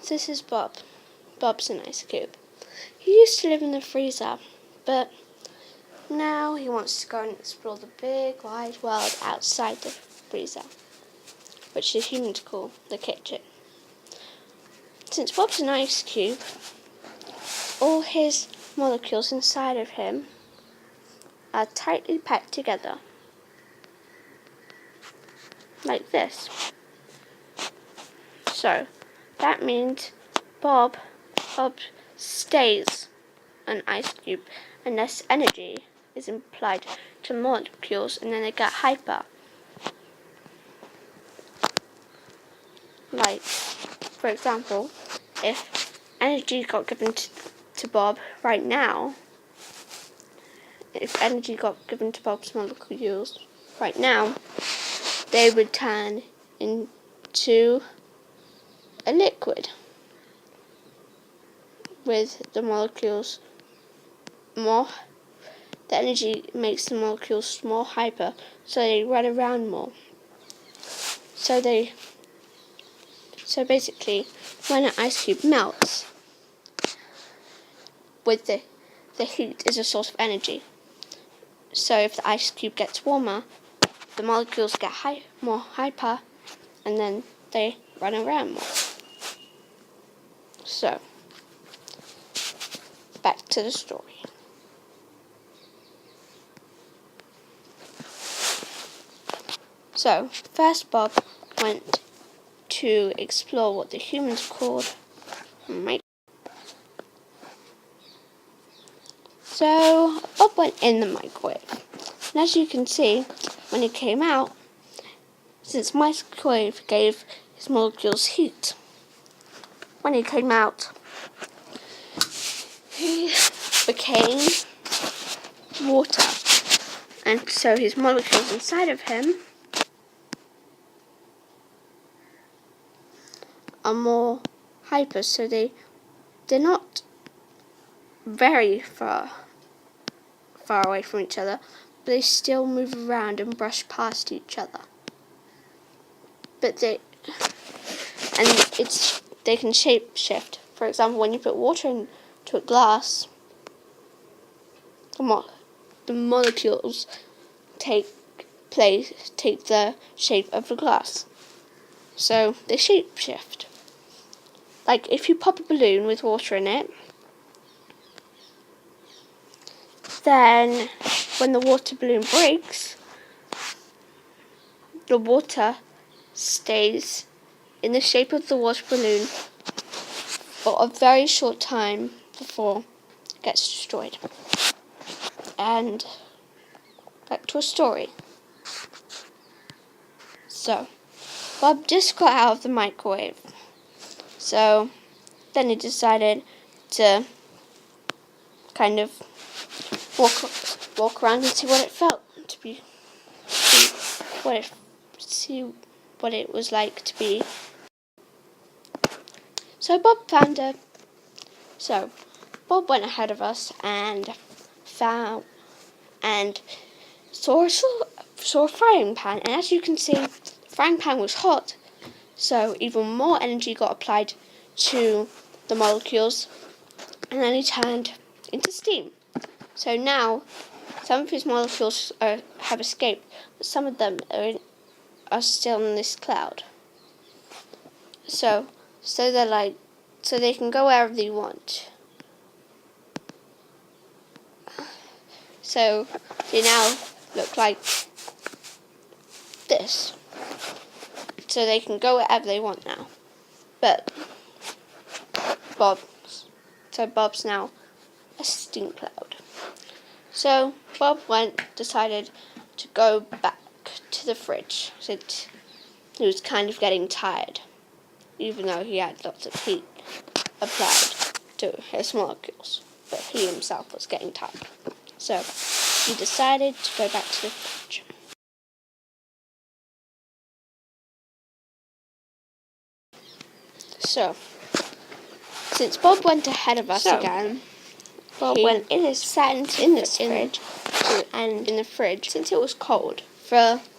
This is Bob. Bob's an ice cube. He used to live in the freezer, but now he wants to go and explore the big wide world outside the freezer, which the humans call the kitchen. Since Bob's an ice cube, all his molecules inside of him are tightly packed together, like this. So that means Bob stays an ice cube unless energy is applied to molecules and then they get hyper. Like, for example, if energy got given to Bob right now, if energy got given to Bob's molecules right now, they would turn into a liquid with the molecules more. The energy makes the molecules more hyper, so they run around more. So basically, when an ice cube melts, with the heat is a source of energy. So if the ice cube gets warmer, the molecules get more hyper, and then they run around more. So, back to the story. So, first Bob went to explore what the humans called microwave. So, Bob went in the microwave. And as you can see, when he came out, since microwave gave his molecules heat, when he came out, he became water. And so his molecules inside of him are more hyper, so they're not very far away from each other, but they still move around and brush past each other. But they can shape shift. For example, when you put water into a glass, the molecules take the shape of the glass. So they shape shift. Like if you pop a balloon with water in it, then when the water balloon breaks, the water stays in the shape of the water balloon for a very short time before it gets destroyed. And back to a story. So, Bob just got out of the microwave. So, then he decided to kind of walk around and see what it felt to be, see what it was like to be. So Bob went ahead of us and saw a frying pan, and as you can see, the frying pan was hot, so even more energy got applied to the molecules, and then he turned into steam. So now, some of his molecules have escaped, but some of them are still in this cloud. So they can go wherever they want. So they now look like this. So they can go wherever they want now. But Bob's now a steam cloud. So Bob decided to go back to the fridge since he was kind of getting tired, even though he had lots of heat applied to his molecules, but he himself was getting tired. So he decided to go back to the fridge. So, since Bob went ahead of us again, Bob sat in the fridge since it was cold.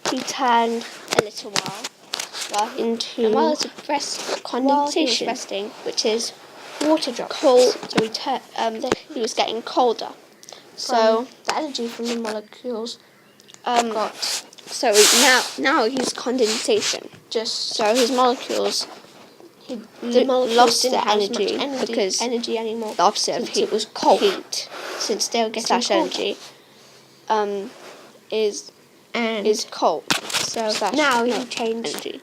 He turned a little while, into and while it's condensation, resting, which is water drops. cold. So he was getting colder. So the energy from the molecules got. So now he's condensation. So his molecules lost didn't their have as much energy because energy anymore. the opposite of Since heat it was cold. Heat Since they were getting slash colder. energy is cold. So now he changed energy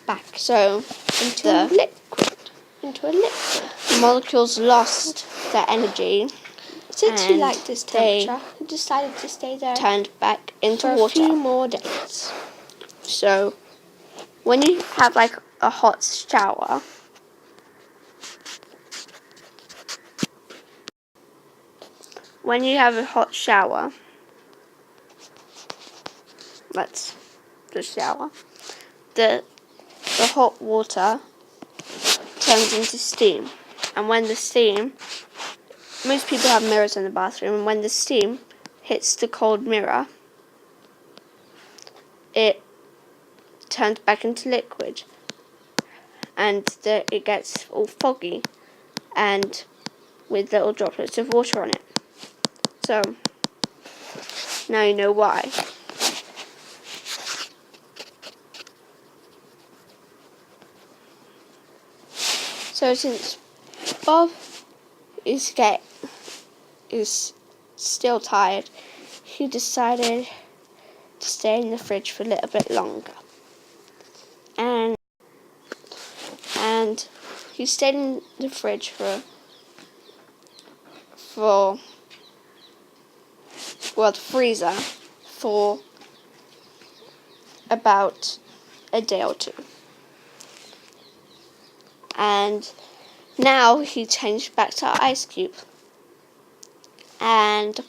back so into a liquid. The molecules lost their energy. Since he and liked this temperature, he decided to stay there turned back into for water. a few more days. So when you have like a hot shower, let's just shower. The hot water turns into steam, and when the steam, most people have mirrors in the bathroom, and when the steam hits the cold mirror, it turns back into liquid, and it gets all foggy and with little droplets of water on it. So now you know why. So since Bob is still tired, he decided to stay in the fridge for a little bit longer. And he stayed in the fridge the freezer for about a day or two. And now he changed back to ice cube. And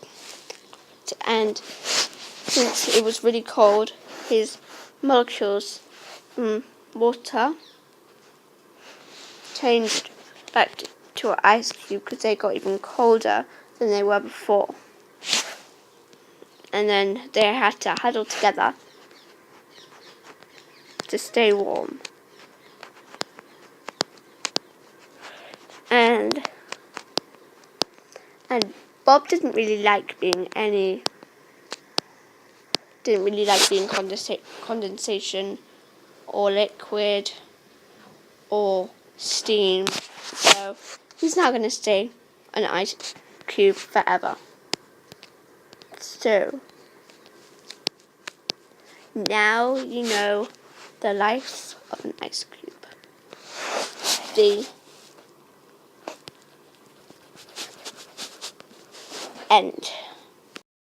since it was really cold, his molecules from water changed back to an ice cube because they got even colder than they were before. And then they had to huddle together to stay warm. And Bob didn't really like being condensation or liquid or steam. So he's not going to stay an ice cube forever. So now you know the life of an ice cube. The end.